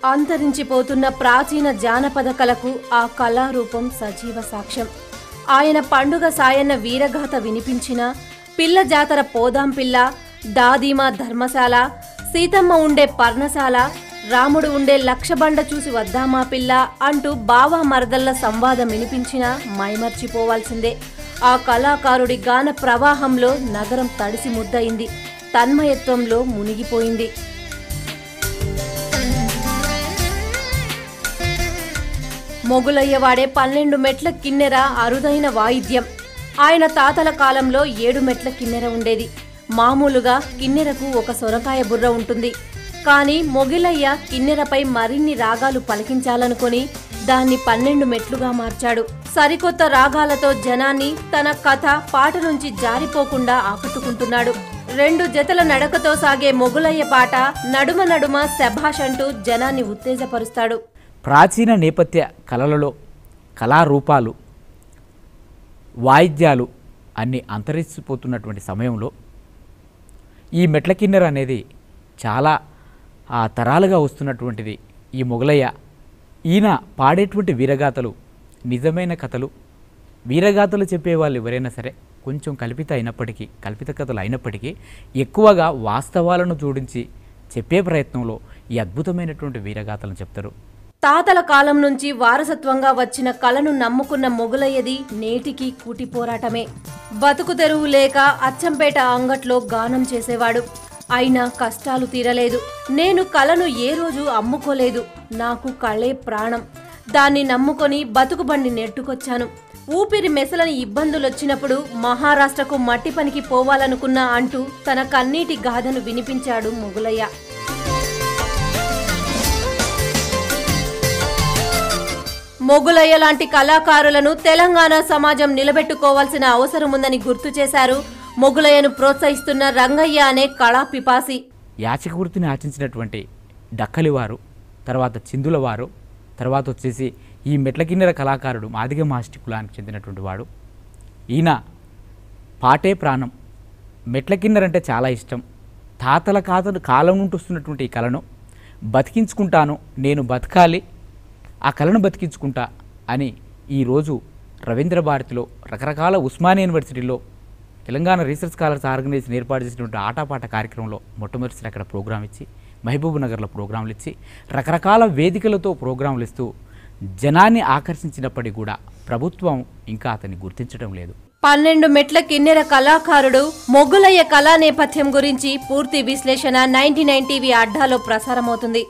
అంతరించిపోతున్న ప్రాచీన జానపద కళకు ఆ కళారూపం సజీవ సాక్ష్యం. ఆయన పండుగ సాయన్న వీరగాథ వినిపించిన, పిల్ల జాతర పోదాం పిల్ల, దాదీమా ధర్మశాల, సీతమ్మ ఉండే పర్ణశాల, రాముడు ఉండే లక్షబండ చూసి వద్దామా పిల్ల అంటూ బావా మరదళ్ల సంవాదం వినిపించినా మైమర్చిపోవాల్సిందే. ఆ కళాకారుడి గాన ప్రవాహంలో నగరం తడిసి ముద్దయింది, తన్మయత్వంలో మునిగిపోయింది. మొగులయ్య వాడే 12 మెట్ల కిన్నెర అరుదైన వాయిద్యం. ఆయన తాతల కాలంలో 7 మెట్ల కిన్నెర ఉండేది. మామూలుగా కిన్నెరకు ఒక సొరకాయ బుర్ర ఉంటుంది. కానీ మొగిలయ్య కిన్నెరపై మరిన్ని రాగాలు పలికించాలనుకొని దాన్ని 12 మెట్లుగా మార్చాడు. సరికొత్త రాగాలతో జనాన్ని తన కథ, పాట నుంచి జారిపోకుండా ఆకట్టుకుంటున్నాడు. 2 జతల నడకతో సాగే మొగులయ్య పాట నడుమ నడుమ శభాష్ అంటూ జనాన్ని ఉత్తేజపరుస్తాడు. ప్రాచీన నేపథ్య కళలలో కళారూపాలు, వాయిద్యాలు అన్నీ అంతరించిపోతున్నటువంటి సమయంలో ఈ మెట్ల కిన్నెర అనేది చాలా తరాలుగా వస్తున్నటువంటిది. ఈ మొగలయ్య ఈయన పాడేటువంటి వీరగాథలు నిజమైన కథలు. వీరగాథలు చెప్పేవాళ్ళు ఎవరైనా సరే కొంచెం కల్పిత కథలు అయినప్పటికీ ఎక్కువగా వాస్తవాలను జోడించి చెప్పే ప్రయత్నంలో ఈ అద్భుతమైనటువంటి వీరగాథలను చెప్తారు. తాతల కాలం నుంచి వారసత్వంగా వచ్చిన కళను నమ్ముకున్న మొగులయ్యది నేటికి కూటి పోరాటమే. బతుకు తెరువు లేక అచ్చంపేట అంగట్లో గానం చేసేవాడు. అయినా కష్టాలు తీరలేదు. నేను కళను ఏ రోజు అమ్ముకోలేదు. నాకు కళే ప్రాణం. దాన్ని నమ్ముకొని బతుకు బండి నెట్టుకొచ్చాను. ఊపిరి మెసలని ఇబ్బందులొచ్చినప్పుడు మహారాష్ట్రకు మట్టి పనికి పోవాలనుకున్నా అంటూ తన కన్నీటి గాథను వినిపించాడు మొగులయ్య. మొగులయ్య లాంటి కళాకారులను తెలంగాణ సమాజం నిలబెట్టుకోవాల్సిన అవసరముందని గుర్తు చేశారు మొగులయ్యను ప్రోత్సహిస్తున్న రంగయ్య అనే కళా పిపాసి. యాచక వృత్తిని ఆచరించినటువంటి డక్కలివారు, తర్వాత చిందులవారు, తర్వాత వచ్చేసి ఈ మెట్ల కిన్నెర కళాకారుడు మాదిగ మాస్టి కులానికి చెందినటువంటి వాడు. ఈయన పాటే ప్రాణం. మెట్ల కిన్నెర అంటే చాలా ఇష్టం. తాతల కాలం నుండి వస్తున్నటువంటి ఈ కళను బతికించుకుంటాను, నేను బతకాలి, ఆ కళను బతికించుకుంటా అని ఈరోజు రవీంద్ర భారతిలో, రకరకాల ఉస్మానియా యూనివర్సిటీలో తెలంగాణ రీసెర్చ్ స్కాలర్స్ ఆర్గనైజేషన్ ఏర్పాటు చేసినటువంటి ఆటపాట కార్యక్రమంలో మొట్టమొదటిసారి అక్కడ ప్రోగ్రాం ఇచ్చి, మహబూబ్ నగర్లో ప్రోగ్రాంలు ఇచ్చి, రకరకాల వేదికలతో ప్రోగ్రాంలు ఇస్తూ జనాన్ని ఆకర్షించినప్పటికీ కూడా ప్రభుత్వం ఇంకా అతన్ని గుర్తించడం లేదు. 12 మెట్ల కిన్నెర కళాకారుడు మొగులయ్య కళా నేపథ్యం గురించి పూర్తి విశ్లేషణ 99 టీవీ అడ్డాలో ప్రసారమవుతుంది.